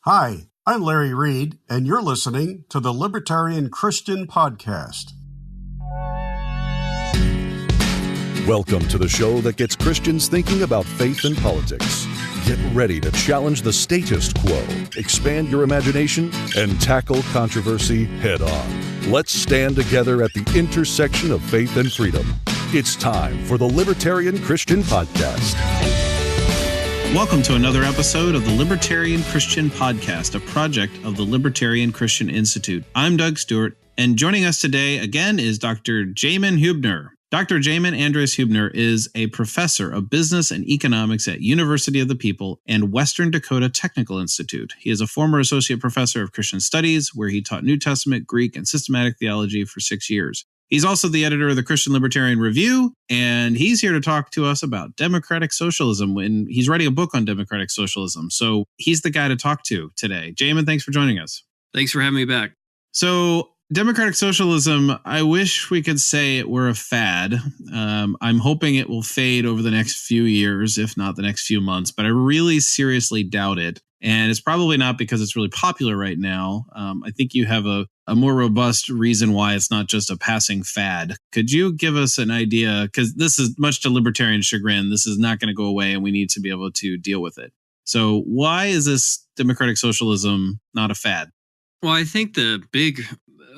Hi, I'm Larry Reed, and you're listening to the Libertarian Christian Podcast. Welcome to the show that gets Christians thinking about faith and politics. Get ready to challenge the status quo, expand your imagination, and tackle controversy head on. Let's stand together at the intersection of faith and freedom. It's time for the Libertarian Christian Podcast. Welcome to another episode of the Libertarian Christian Podcast, a project of the Libertarian Christian Institute. I'm Doug Stewart, and joining us today again is Dr. Jamin Hübner. Dr. Jamin Andreas Hübner is a professor of business and economics at University of the People and Western Dakota Technical Institute. He is a former associate professor of Christian Studies, where he taught New Testament, Greek, and systematic theology for 6 years. He's also the editor of the Christian Libertarian Review, and he's here to talk to us about democratic socialism. And he's writing a book on democratic socialism. So he's the guy to talk to today. Jamin, thanks for joining us. Thanks for having me back. So democratic socialism, I wish we could say it were a fad. I'm hoping it will fade over the next few years, if not the next few months, but I really seriously doubt it. And it's probably not because it's really popular right now. I think you have a more robust reason why it's not just a passing fad. Could you give us an idea? Because this is much to libertarian chagrin. This is not going to go away, and we need to be able to deal with it. So why is this democratic socialism not a fad? Well, I think the big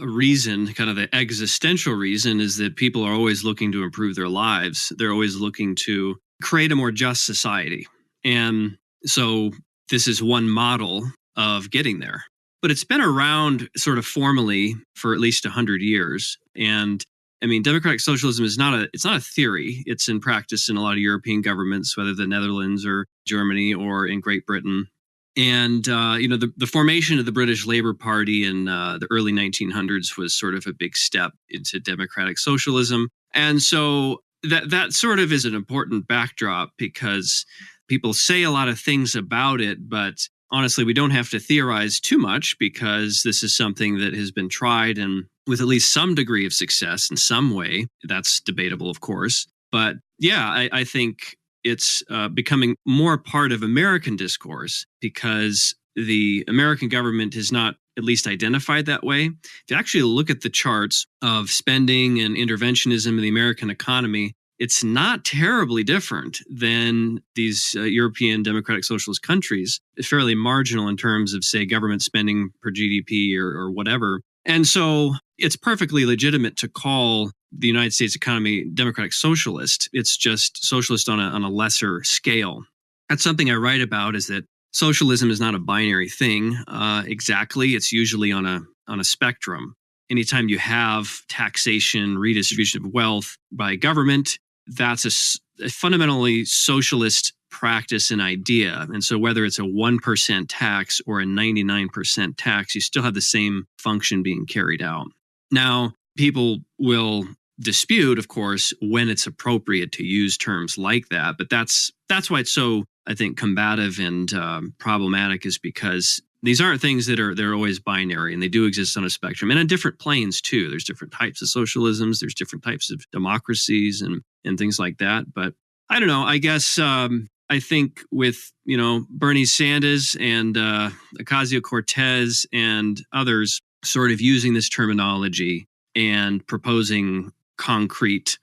reason, kind of the existential reason, is that people are always looking to improve their lives. They're always looking to create a more just society. And so this is one model of getting there. But it's been around sort of formally for at least 100 years. And I mean, democratic socialism is not a theory. It's in practice in a lot of European governments, whether the Netherlands or Germany or in Great Britain. And, the formation of the British Labour Party in the early 1900s was sort of a big step into democratic socialism. And so that sort of is an important backdrop, because people say a lot of things about it, but honestly, we don't have to theorize too much, because this is something that has been tried and with at least some degree of success in some way. That's debatable, of course. But yeah, I think it's becoming more part of American discourse, because the American government has not at least identified that way. If you actually look at the charts of spending and interventionism in the American economy, it's not terribly different than these European democratic socialist countries. It's fairly marginal in terms of, say, government spending per GDP or whatever. And so it's perfectly legitimate to call the United States economy democratic socialist. It's just socialist on a lesser scale. That's something I write about, is that socialism is not a binary thing exactly. It's usually on a spectrum. Anytime you have taxation, redistribution of wealth by government, that's a fundamentally socialist practice and idea. And so whether it's a 1% tax or a 99% tax, you still have the same function being carried out. Now, people will dispute, of course, when it's appropriate to use terms like that. But that's why it's so, I think, combative and problematic, is because these aren't things they're always binary, and they do exist on a spectrum, and on different planes too. There's different types of socialisms, there's different types of democracies and things like that. But I don't know, I guess I think with, Bernie Sanders and Ocasio-Cortez and others sort of using this terminology and proposing concrete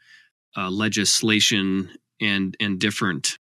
legislation and different,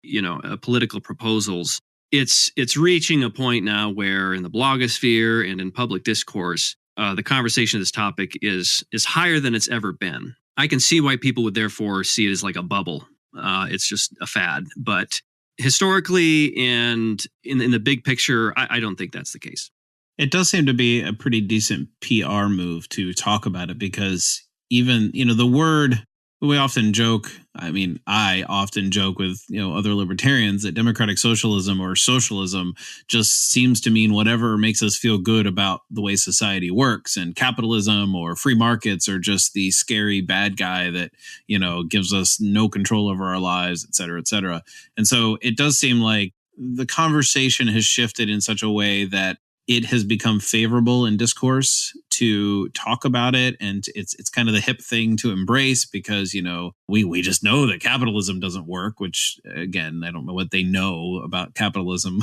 political proposals, it's reaching a point now where in the blogosphere and in public discourse, the conversation of this topic is higher than it's ever been. I can see why people would therefore see it as like a bubble. It's just a fad. But historically and in the big picture, I don't think that's the case. It does seem to be a pretty decent PR move to talk about it, because even, the word, we often joke, I often joke with, other libertarians, that democratic socialism or socialism just seems to mean whatever makes us feel good about the way society works, and capitalism or free markets are just the scary bad guy that, gives us no control over our lives, et cetera, et cetera. And so it does seem like the conversation has shifted in such a way that it has become favorable in discourse to talk about it. And it's kind of the hip thing to embrace because, we just know that capitalism doesn't work, which, again, I don't know what they know about capitalism.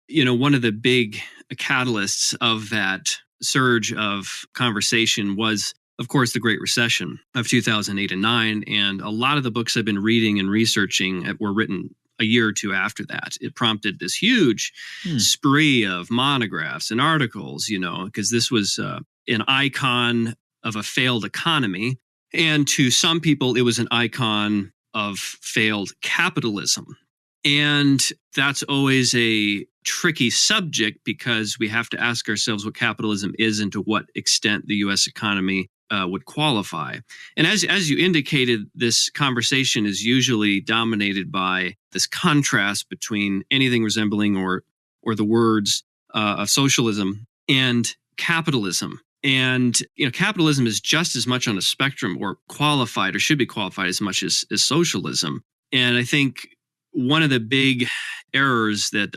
One of the big catalysts of that surge of conversation was, of course, the Great Recession of 2008 and 9. And a lot of the books I've been reading and researching were written a year or two after that. It prompted this huge spree of monographs and articles, because this was an icon of a failed economy. And to some people, it was an icon of failed capitalism. And that's always a tricky subject because we have to ask ourselves what capitalism is and to what extent the U.S. economy would qualify. And as you indicated, this conversation is usually dominated by this contrast between anything resembling or the words of socialism and capitalism. And capitalism is just as much on a spectrum or qualified or should be qualified as much as socialism. And I think one of the big errors that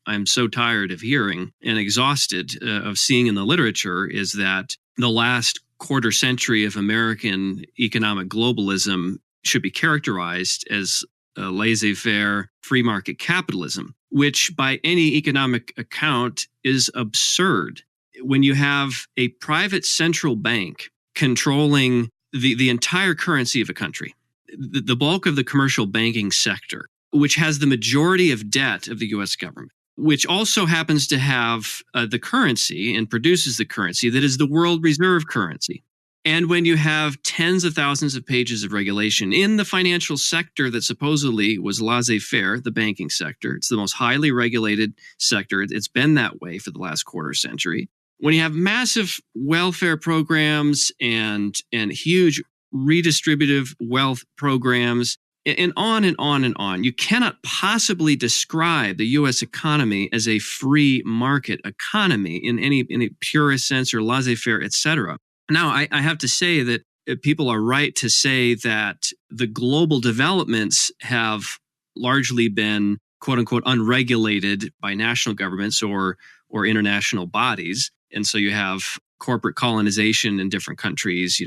I'm so tired of hearing and exhausted of seeing in the literature is that the last quarter century of American economic globalism should be characterized as laissez-faire free market capitalism, which by any economic account is absurd. When you have a private central bank controlling the entire currency of a country, the bulk of the commercial banking sector, which has the majority of debt of the U.S. government, which also happens to have the currency and produces the currency that is the world reserve currency. And when you have tens of thousands of pages of regulation in the financial sector that supposedly was laissez-faire, the banking sector, it's the most highly regulated sector. It's been that way for the last quarter century. When you have massive welfare programs and huge redistributive wealth programs, and on and on and on, you cannot possibly describe the U.S. economy as a free market economy in any purest sense or laissez-faire, et cetera. Now, I have to say that people are right to say that the global developments have largely been, quote unquote, unregulated by national governments or international bodies. And so you have corporate colonization in different countries,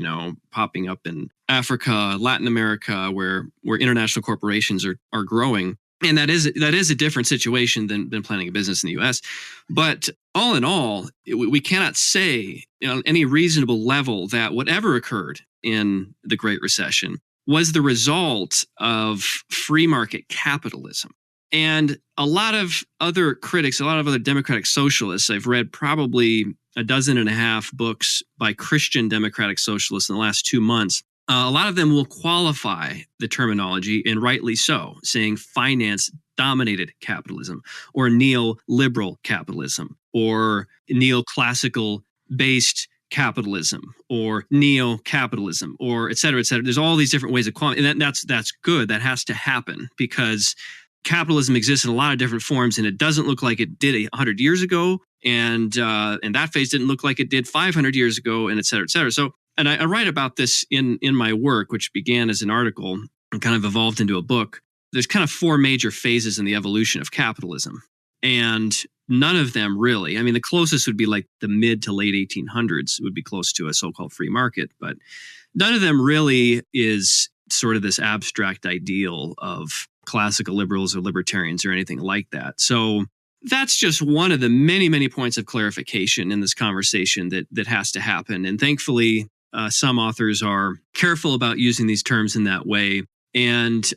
popping up in Africa, Latin America, where international corporations are growing. And that is a different situation than planning a business in the U.S. But all in all, we cannot say on any reasonable level that whatever occurred in the Great Recession was the result of free market capitalism. And a lot of other critics, a lot of other democratic socialists, I've read probably 12 books by Christian democratic socialists in the last 2 months. A lot of them will qualify the terminology, and rightly so, saying finance-dominated capitalism or neoliberal capitalism or neoclassical-based capitalism or neo-capitalism or et cetera, et cetera. There's all these different ways of qualifying, and that's good. That has to happen because capitalism exists in a lot of different forms, and it doesn't look like it did 100 years ago, and that phase didn't look like it did 500 years ago, and et cetera, et cetera. So, and I write about this in my work, which began as an article and kind of evolved into a book. There's kind of 4 major phases in the evolution of capitalism, and none of them really. I mean, the closest would be like the mid to late 1800s would be close to a so-called free market, but none of them really is sort of this abstract ideal of classical liberals or libertarians or anything like that. So that's just one of the many, many points of clarification in this conversation that has to happen. And thankfully, some authors are careful about using these terms in that way. And,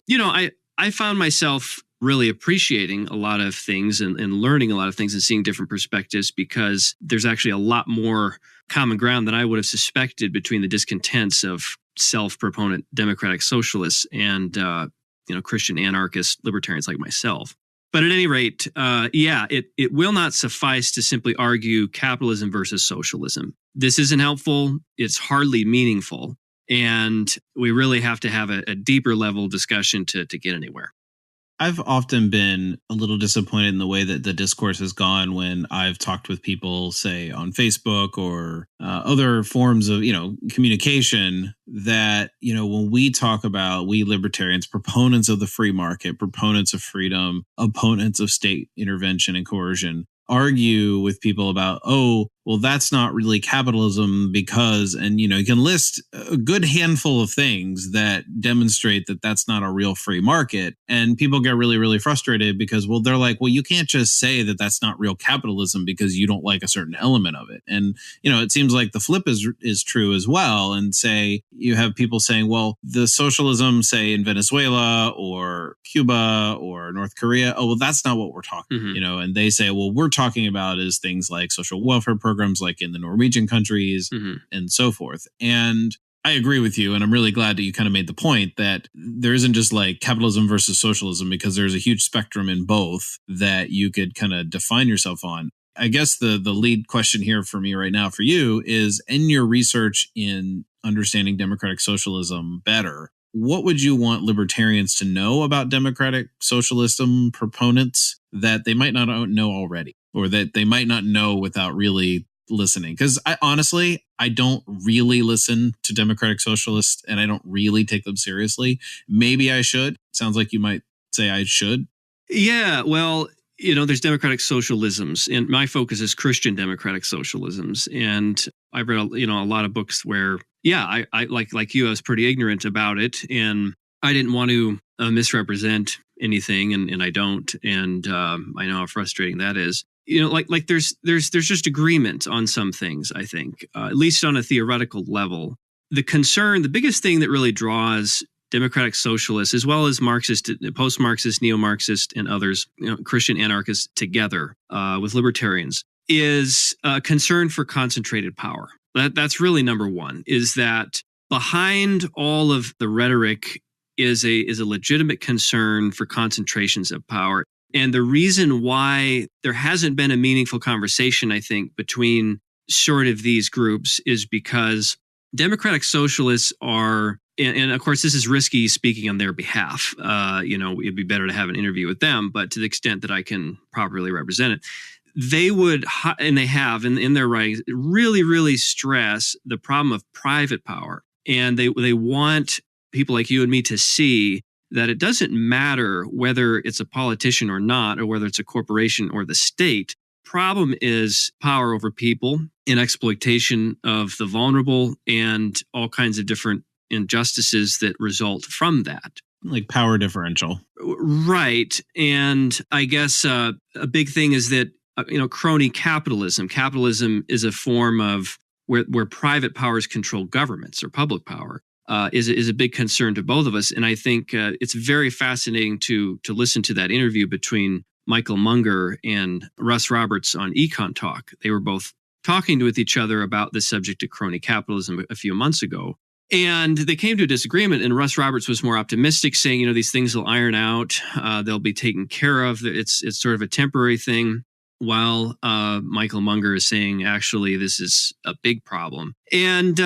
I found myself really appreciating a lot of things and learning a lot of things and seeing different perspectives because there's actually a lot more common ground than I would have suspected between the discontents of self-proponent democratic socialists and Christian anarchist libertarians like myself. But at any rate, it will not suffice to simply argue capitalism versus socialism. This isn't helpful. It's hardly meaningful. And we really have to have a deeper level discussion to get anywhere. I've often been a little disappointed in the way that the discourse has gone when I've talked with people, say, on Facebook or other forms of, communication that, when we talk about, we libertarians, proponents of the free market, proponents of freedom, opponents of state intervention and coercion, argue with people about, well, that's not really capitalism because, and you can list a good handful of things that demonstrate that that's not a real free market. And people get really, really frustrated because, well, they're like, well, you can't just say that that's not real capitalism because you don't like a certain element of it. And, it seems like the flip is true as well. And say you have people saying, well, the socialism, say in Venezuela or Cuba or North Korea, oh, well, that's not what we're talking, and they say, well, we're talking about is things like social welfare programs like in the Norwegian countries and so forth. And I agree with you. And I'm really glad that you kind of made the point that there isn't just like capitalism versus socialism, because there's a huge spectrum in both that you could kind of define yourself on. I guess the lead question here for me right now for you is, in your research in understanding democratic socialism better, what would you want libertarians to know about democratic socialism proponents that they might not know already, or that they might not know without really listening? Because I don't really listen to democratic socialists, and I don't really take them seriously. Maybe I should. Sounds like you might say I should. Yeah, well, there's democratic socialisms, and my focus is Christian democratic socialisms. And I've read, a lot of books where, I like you, I was pretty ignorant about it, and I didn't want to misrepresent anything, and I don't, and I know how frustrating that is. There's just agreement on some things, I think, at least on a theoretical level. The biggest thing that really draws democratic socialists, as well as Marxist, post-Marxist, neo-Marxist, and others, Christian anarchists together with libertarians, is concern for concentrated power. That's really number one, is that behind all of the rhetoric is a legitimate concern for concentrations of power. And the reason why there hasn't been a meaningful conversation, I think, between sort of these groups is because democratic socialists are, and of course, this is risky speaking on their behalf. It'd be better to have an interview with them, but to the extent that I can properly represent it, they would, and they have in their writings, really, really stress the problem of private power. And they want people like you and me to see that it doesn't matter whether it's a politician or not, or whether it's a corporation or the state. Problem is power over people and exploitation of the vulnerable and all kinds of different injustices that result from that. Like power differential. Right. And I guess a big thing is that, crony capitalism. Capitalism is a form of where private powers control governments, or public power. Is a big concern to both of us. And I think it's very fascinating to listen to that interview between Michael Munger and Russ Roberts on Econ Talk. They were both talking with each other about the subject of crony capitalism a few months ago. And they came to a disagreement, and Russ Roberts was more optimistic, saying, these things will iron out. They'll be taken care of. It's sort of a temporary thing. While Michael Munger is saying, actually, this is a big problem. And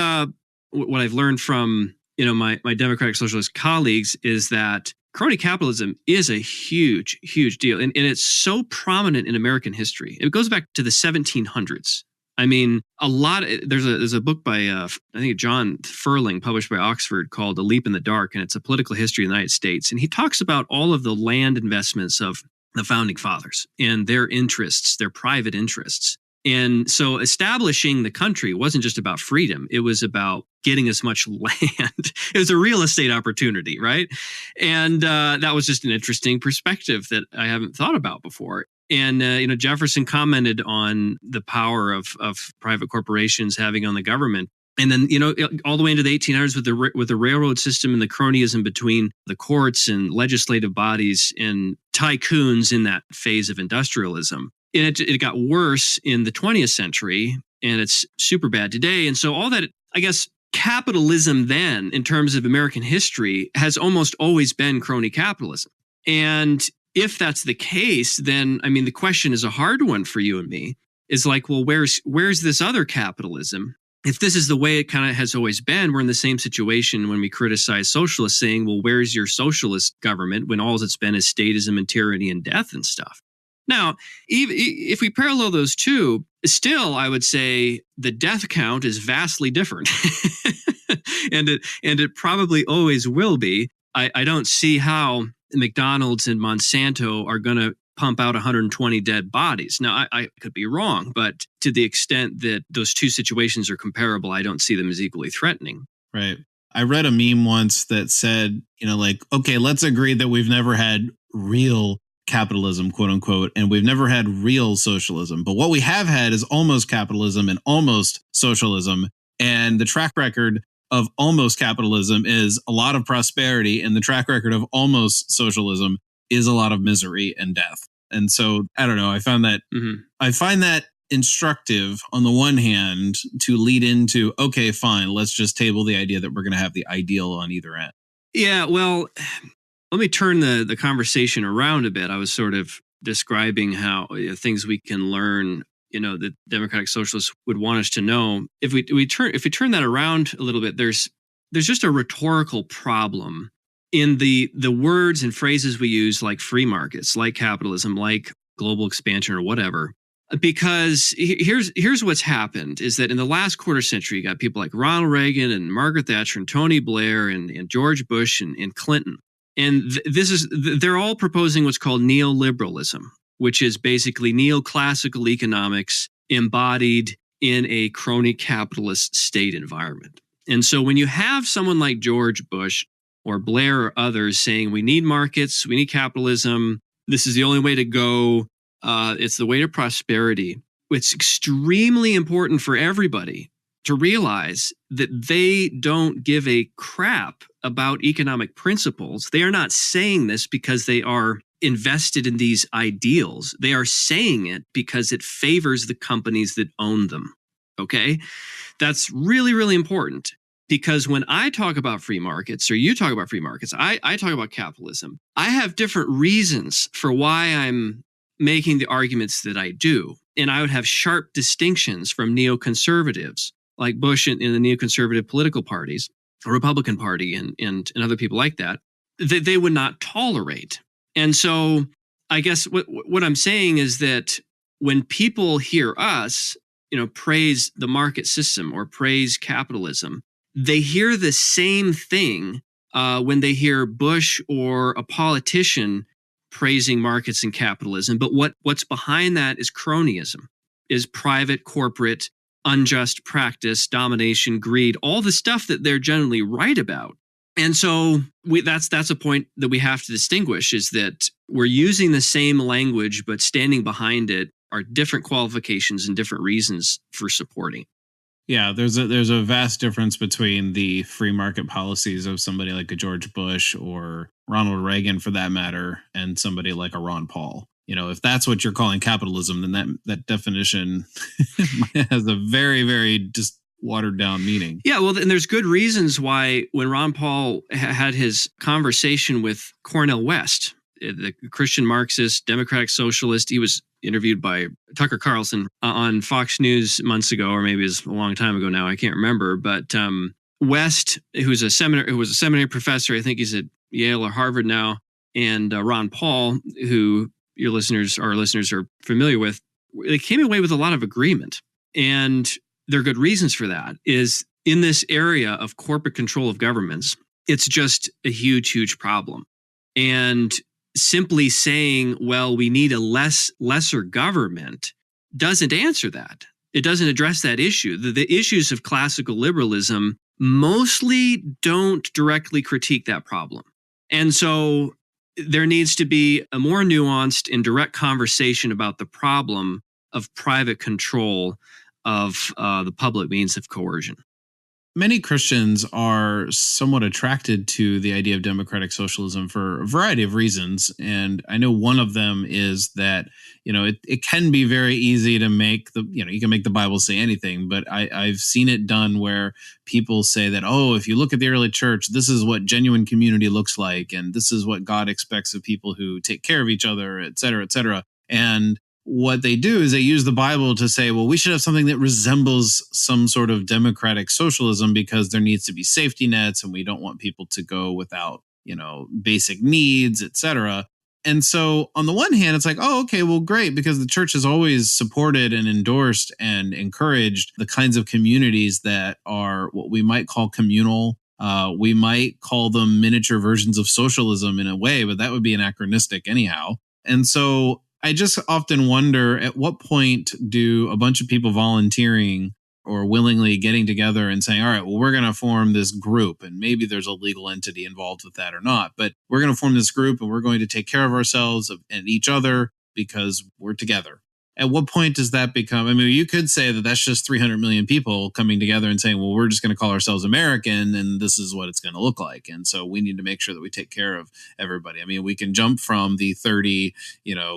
what I've learned from my democratic socialist colleagues is that crony capitalism is a huge, huge deal, and it's so prominent in American history. It goes back to the 1700s. I mean, there's a book by I think John Furling, published by Oxford, called A Leap in the Dark, and it's a political history of the United States. And he talks about all of the land investments of the founding fathers and their interests, their private interests. And so establishing the country wasn't just about freedom. It was about getting as much land. It was a real estate opportunity, right? And that was just an interesting perspective that I haven't thought about before. And, Jefferson commented on the power of private corporations having on the government. And then, all the way into the 1800s with the railroad system and the cronyism between the courts and legislative bodies and tycoons in that phase of industrialism. And it got worse in the 20th century, and it's super bad today. And so all that, I guess, capitalism then, in terms of American history, has almost always been crony capitalism. And if that's the case, then, the question is a hard one for you and me. Is like, well, where's this other capitalism? If this is the way it kind of has always been, we're in the same situation when we criticize socialists, saying, well, where's your socialist government when all it's been is statism and tyranny and death and stuff? Now, if we parallel those two, still, I would say the death count is vastly different. and it probably always will be. I don't see how McDonald's and Monsanto are going to pump out 120 dead bodies. Now, I could be wrong, but to the extent that those two situations are comparable, I don't see them as equally threatening. Right. I read a meme once that said, okay, let's agree that we've never had real capitalism, quote unquote, and we've never had real socialism. But what we have had is almost capitalism and almost socialism. And the track record of almost capitalism is a lot of prosperity, and the track record of almost socialism is a lot of misery and death. And so, I don't know, I find that instructive on the one hand to lead into, okay, fine, let's just table the idea that we're going to have the ideal on either end. Yeah, well, let me turn the conversation around a bit. I was sort of describing how things we can learn, that democratic socialists would want us to know. If we turn that around a little bit, there's just a rhetorical problem in the words and phrases we use, like free markets, like capitalism, like global expansion or whatever. Because here's what's happened is that in the last quarter century, you got people like Ronald Reagan and Margaret Thatcher and Tony Blair and George Bush and Clinton. And they're all proposing what's called neoliberalism, which is basically neoclassical economics embodied in a crony capitalist state environment. And so when you have someone like George Bush or Blair or others saying we need markets, we need capitalism, this is the only way to go, it's the way to prosperity, it's extremely important for everybody to realize that they don't give a crap about economic principles. They are not saying this because they are invested in these ideals. They are saying it because it favors the companies that own them. Okay? That's really, really important. Because when I talk about free markets, or you talk about free markets, I talk about capitalism. I have different reasons for why I'm making the arguments that I do. And I would have sharp distinctions from neoconservatives like Bush and the neoconservative political parties, the Republican Party and other people like that they would not tolerate. And so I guess what I'm saying is that when people hear us, praise the market system or praise capitalism, they hear the same thing when they hear Bush or a politician praising markets and capitalism. But what's behind that is cronyism, is private, corporate, unjust practice, domination, greed, all the stuff that they're generally right about. And so that's a point that we have to distinguish, is that we're using the same language, but standing behind it are different qualifications and different reasons for supporting. Yeah, there's a vast difference between the free market policies of somebody like a George Bush or Ronald Reagan, for that matter, and somebody like a Ron Paul. If that's what you're calling capitalism, then that definition has a very, very just watered down meaning. Yeah, well, and there's good reasons why when Ron Paul had his conversation with Cornel West, the Christian Marxist, democratic socialist, he was interviewed by Tucker Carlson on Fox News months ago, or maybe it's a long time ago now, I can't remember. But West, who was a seminary professor, I think he's at Yale or Harvard now, and Ron Paul, who our listeners are familiar with, they came away with a lot of agreement. And there are good reasons for that. Is in this area of corporate control of governments, it's just a huge, huge problem. And simply saying, well, we need a lesser government doesn't answer that. It doesn't address that issue. The issues of classical liberalism mostly don't directly critique that problem. And so there needs to be a more nuanced and direct conversation about the problem of private control of the public means of coercion. Many Christians are somewhat attracted to the idea of democratic socialism for a variety of reasons. And I know one of them is that, it can be very easy to make you can make the Bible say anything, but I've seen it done where people say that, if you look at the early church, this is what genuine community looks like. And this is what God expects of people who take care of each other, et cetera, et cetera. And what they do is they use the Bible to say, well, we should have something that resembles some sort of democratic socialism because there needs to be safety nets and we don't want people to go without, basic needs, et cetera. And so on the one hand, it's like, okay, well, great, because the church has always supported and endorsed and encouraged the kinds of communities that are what we might call communal. We might call them miniature versions of socialism in a way, but that would be anachronistic anyhow. And so I just often wonder, at what point do a bunch of people volunteering or willingly getting together and saying, all right, well, we're going to form this group, and maybe there's a legal entity involved with that or not, but we're going to form this group and we're going to take care of ourselves and each other because we're together. At what point does that become, I mean, you could say that that's just 300 million people coming together and saying, well, we're just going to call ourselves American and this is what it's going to look like. And so we need to make sure that we take care of everybody. I mean, we can jump from the 30,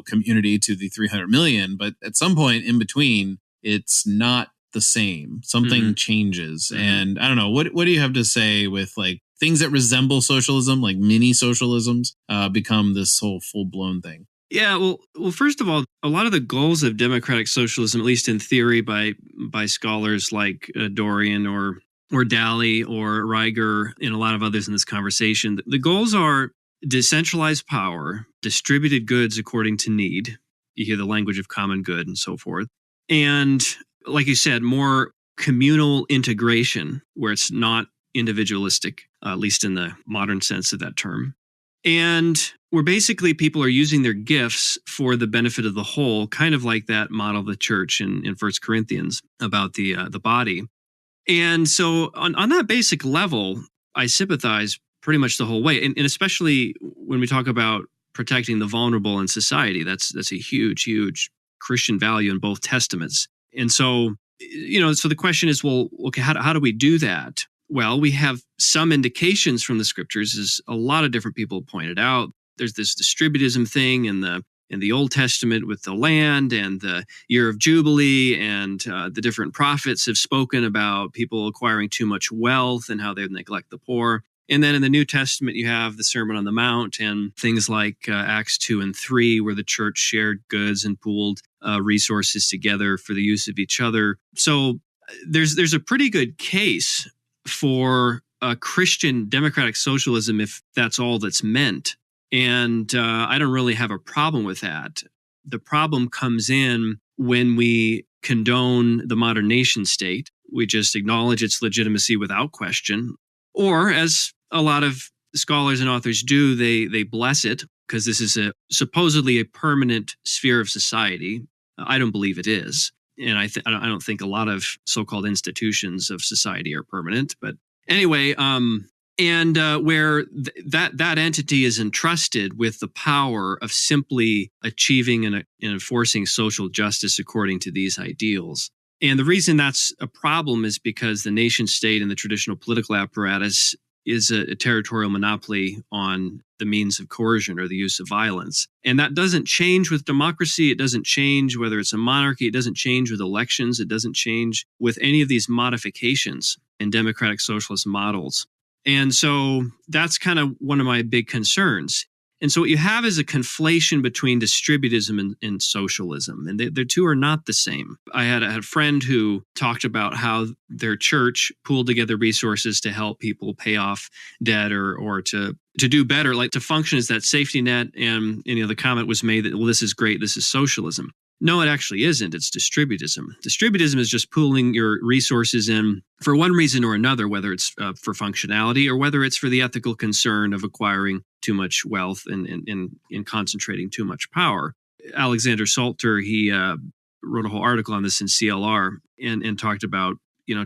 community to the 300 million, but at some point in between, it's not the same. Something changes. And I don't know, what do you have to say with like things that resemble socialism, like mini socialisms, become this whole full-blown thing? Yeah, well, first of all, a lot of the goals of democratic socialism, at least in theory, by scholars like Dorian or Daly or Reiger and a lot of others in this conversation, the goals are decentralized power, distributed goods according to need. You hear the language of common good and so forth. And like you said, more communal integration where it's not individualistic, at least in the modern sense of that term. And where basically people are using their gifts for the benefit of the whole, kind of like that model of the church in 1 Corinthians about the body. And so on that basic level, I sympathize pretty much the whole way. And especially when we talk about protecting the vulnerable in society, that's a huge, huge Christian value in both testaments. And so, so the question is, well, okay, how do we do that? Well, we have some indications from the scriptures, as a lot of different people pointed out. There's this distributism thing in the Old Testament with the land and the year of Jubilee, and the different prophets have spoken about people acquiring too much wealth and how they neglect the poor. And then in the New Testament, you have the Sermon on the Mount and things like Acts 2 and 3, where the church shared goods and pooled resources together for the use of each other. So there's a pretty good case for Christian democratic socialism if that's all that's meant. And I don't really have a problem with that. The problem comes in when we condone the modern nation state. We just acknowledge its legitimacy without question. Or, as a lot of scholars and authors do, they bless it because this is supposedly a permanent sphere of society. I don't believe it is. And I don't think a lot of so-called institutions of society are permanent. But anyway, where that entity is entrusted with the power of simply achieving and enforcing social justice according to these ideals. And the reason that's a problem is because the nation state and the traditional political apparatus is a territorial monopoly on the means of coercion or the use of violence. And that doesn't change with democracy. It doesn't change whether it's a monarchy. It doesn't change with elections. It doesn't change with any of these modifications in democratic socialist models. And so that's kind of one of my big concerns. And so what you have is a conflation between distributism and socialism, and the two are not the same. I had a friend who talked about how their church pooled together resources to help people pay off debt or to do better, like to function as that safety net. And the comment was made that, well, this is great, this is socialism. No, it actually isn't. It's distributism. Distributism is just pooling your resources in for one reason or another, whether it's for functionality or whether it's for the ethical concern of acquiring too much wealth and concentrating too much power. Alexander Salter, he wrote a whole article on this in CLR and talked about,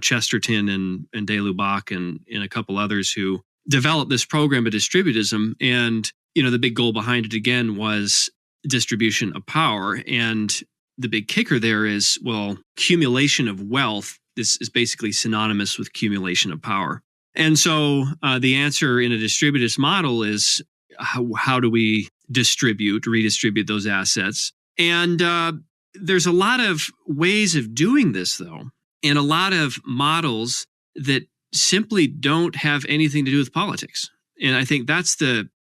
Chesterton and de Lubac and a couple others who developed this program of distributism. And, the big goal behind it, again, was distribution of power. And the big kicker there is, well, accumulation of wealth is basically synonymous with accumulation of power. And so the answer in a distributist model is how do we redistribute those assets? And there's a lot of ways of doing this, though, and a lot of models that simply don't have anything to do with politics. And I think that's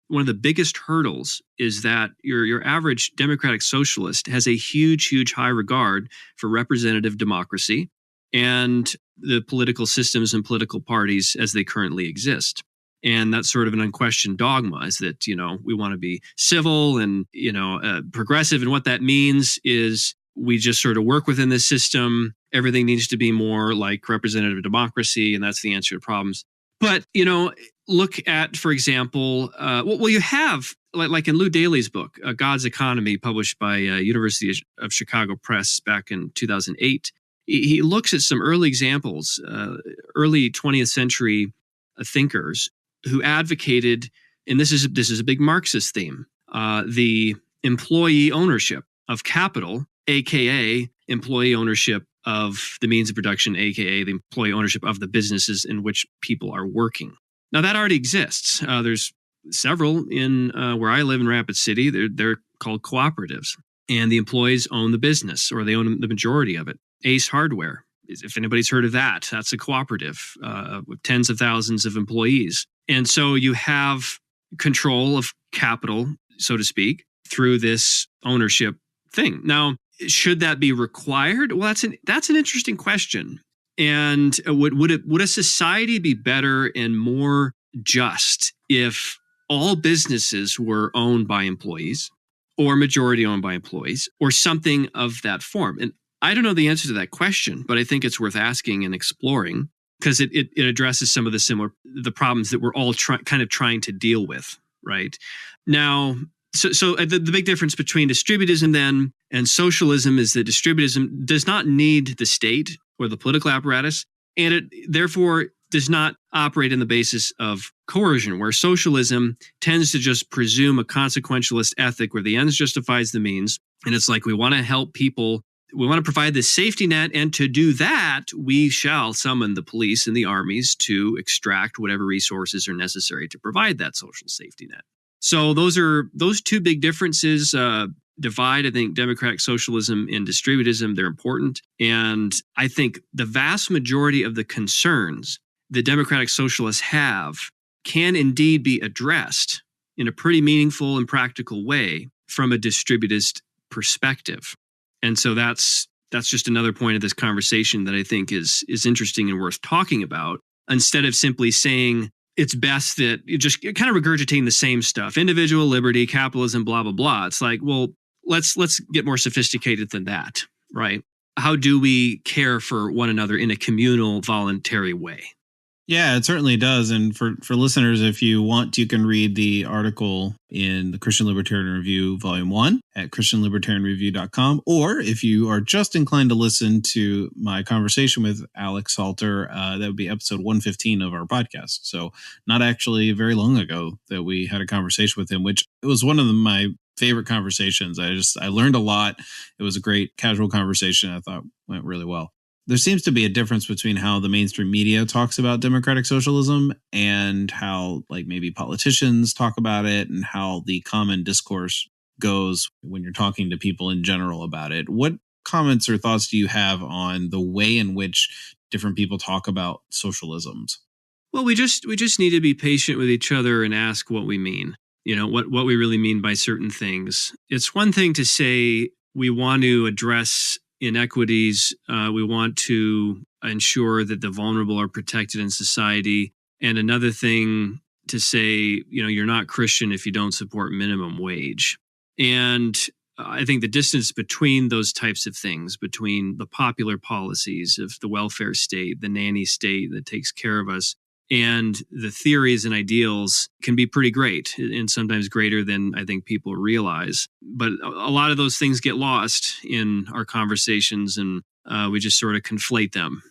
one of the biggest hurdles is that your average democratic socialist has a huge, huge high regard for representative democracy and the political systems and political parties as they currently exist. And that's sort of an unquestioned dogma, is that, we want to be civil and, progressive. And what that means is we just sort of work within this system. Everything needs to be more like representative democracy, and that's the answer to problems. But, look at, for example, you have, like in Lou Daly's book, God's Economy, published by University of Chicago Press back in 2008. He looks at some early examples, early 20th century thinkers who advocated, and this is a big Marxist theme, the employee ownership of capital, aka employee ownership of the means of production, aka the employee ownership of the businesses in which people are working. Now that already exists. There's several in where I live in Rapid City. They're called cooperatives, and the employees own the business, or they own the majority of it. Ace Hardware, if anybody's heard of that, that's a cooperative with tens of thousands of employees. And so you have control of capital, so to speak, through this ownership thing. Now, should that be required? Well, that's an interesting question. And would a society be better and more just if all businesses were owned by employees, or majority owned by employees, or something of that form? And I don't know the answer to that question, but I think it's worth asking and exploring, because it addresses some of the problems that we're all kind of trying to deal with right now. So the big difference between distributism then and socialism is that distributism does not need the state or the political apparatus, and it therefore does not operate on the basis of coercion, where socialism tends to just presume a consequentialist ethic where the ends justifies the means. And it's like, we want to help people. We want to provide this safety net, and to do that, we shall summon the police and the armies to extract whatever resources are necessary to provide that social safety net. So those two big differences divide, I think, democratic socialism and distributism. They're important. And I think the vast majority of the concerns that democratic socialists have can indeed be addressed in a pretty meaningful and practical way from a distributist perspective. And so that's just another point of this conversation that I think is interesting and worth talking about, instead of simply saying it's best that you just kind of regurgitating the same stuff, individual liberty, capitalism, blah, blah, blah. It's like, well, let's get more sophisticated than that, right? How do we care for one another in a communal, voluntary way? Yeah, it certainly does. And for listeners, if you want, you can read the article in the Christian Libertarian Review, Volume 1 at christianlibertarianreview.com. Or if you are just inclined to listen to my conversation with Alex Salter, that would be episode 115 of our podcast. So not actually very long ago that we had a conversation with him, which it was one of my favorite conversations. I learned a lot. It was a great casual conversation. I thought went really well. There seems to be a difference between how the mainstream media talks about democratic socialism and how, like, maybe politicians talk about it, and how the common discourse goes when you're talking to people in general about it. What comments or thoughts do you have on the way in which different people talk about socialisms? Well, we just need to be patient with each other and ask what we mean. What we really mean by certain things. It's one thing to say we want to address inequities, we want to ensure that the vulnerable are protected in society, and another thing to say, you're not Christian if you don't support minimum wage. And I think the distance between those types of things, between the popular policies of the welfare state, the nanny state that takes care of us, and the theories and ideals, can be pretty great, and sometimes greater than I think people realize. But a lot of those things get lost in our conversations, and we just sort of conflate them,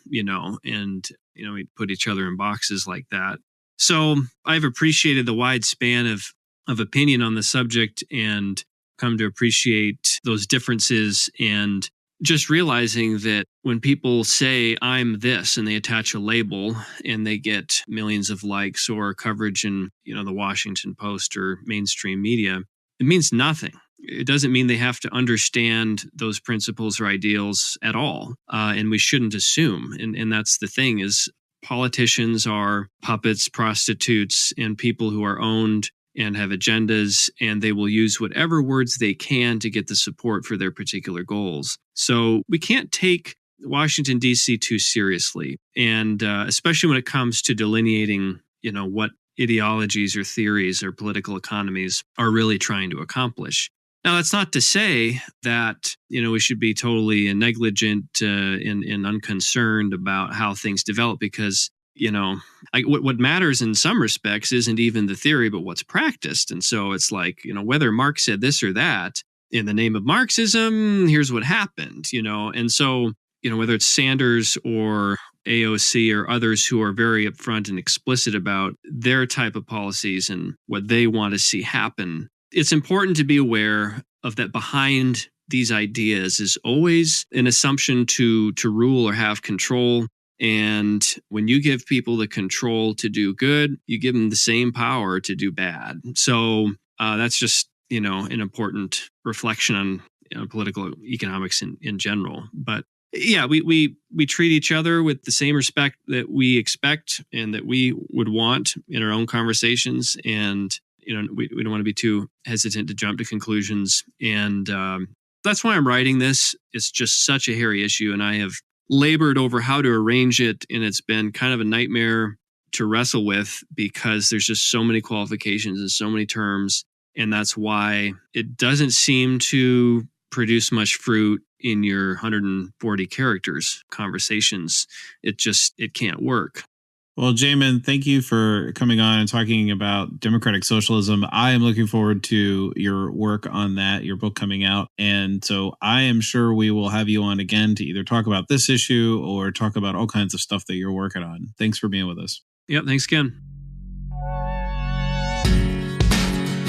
and we put each other in boxes like that. So I've appreciated the wide span of opinion on the subject, and come to appreciate those differences, and just realizing that when people say I'm this and they attach a label and they get millions of likes or coverage in, the Washington Post or mainstream media, it means nothing. It doesn't mean they have to understand those principles or ideals at all. And we shouldn't assume. And that's the thing, is politicians are puppets, prostitutes, and people who are owned and have agendas, and they will use whatever words they can to get the support for their particular goals. So we can't take Washington, D.C. too seriously, and especially when it comes to delineating, what ideologies or theories or political economies are really trying to accomplish. Now, that's not to say that, we should be totally negligent and unconcerned about how things develop, because like what matters in some respects isn't even the theory, but what's practiced. And so it's like, whether Marx said this or that, in the name of Marxism, here's what happened, And so, whether it's Sanders or AOC or others who are very upfront and explicit about their type of policies and what they want to see happen, it's important to be aware of that behind these ideas is always an assumption to rule or have control. And when you give people the control to do good, you give them the same power to do bad. So that's just, an important reflection on political economics in general. But yeah, we treat each other with the same respect that we expect and that we would want in our own conversations. And, we don't want to be too hesitant to jump to conclusions. And that's why I'm writing this. It's just such a hairy issue. And I have labored over how to arrange it. And it's been kind of a nightmare to wrestle with because there's just so many qualifications and so many terms. And that's why it doesn't seem to produce much fruit in your 140 characters conversations. It can't work. Well, Jamin, thank you for coming on and talking about democratic socialism. I am looking forward to your work on that, your book coming out. And so I am sure we will have you on again to either talk about this issue or talk about all kinds of stuff that you're working on. Thanks for being with us. Yep, thanks again.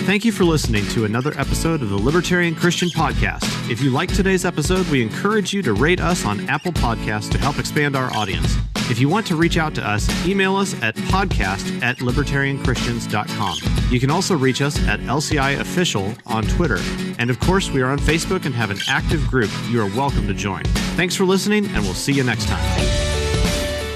Thank you for listening to another episode of the Libertarian Christian Podcast. If you liked today's episode, we encourage you to rate us on Apple Podcasts to help expand our audience. If you want to reach out to us, email us at podcast@libertarianchristians.com. You can also reach us at LCI Official on Twitter. And of course, we are on Facebook and have an active group you are welcome to join. Thanks for listening, and we'll see you next time.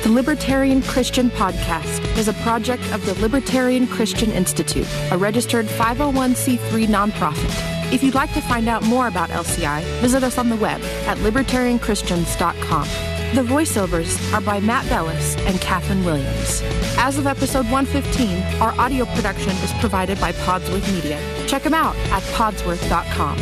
The Libertarian Christian Podcast is a project of the Libertarian Christian Institute, a registered 501c3 nonprofit. If you'd like to find out more about LCI, visit us on the web at libertarianchristians.com. The voiceovers are by Matt Bellis and Catherine Williams. As of episode 115, our audio production is provided by Podsworth Media. Check them out at podsworth.com.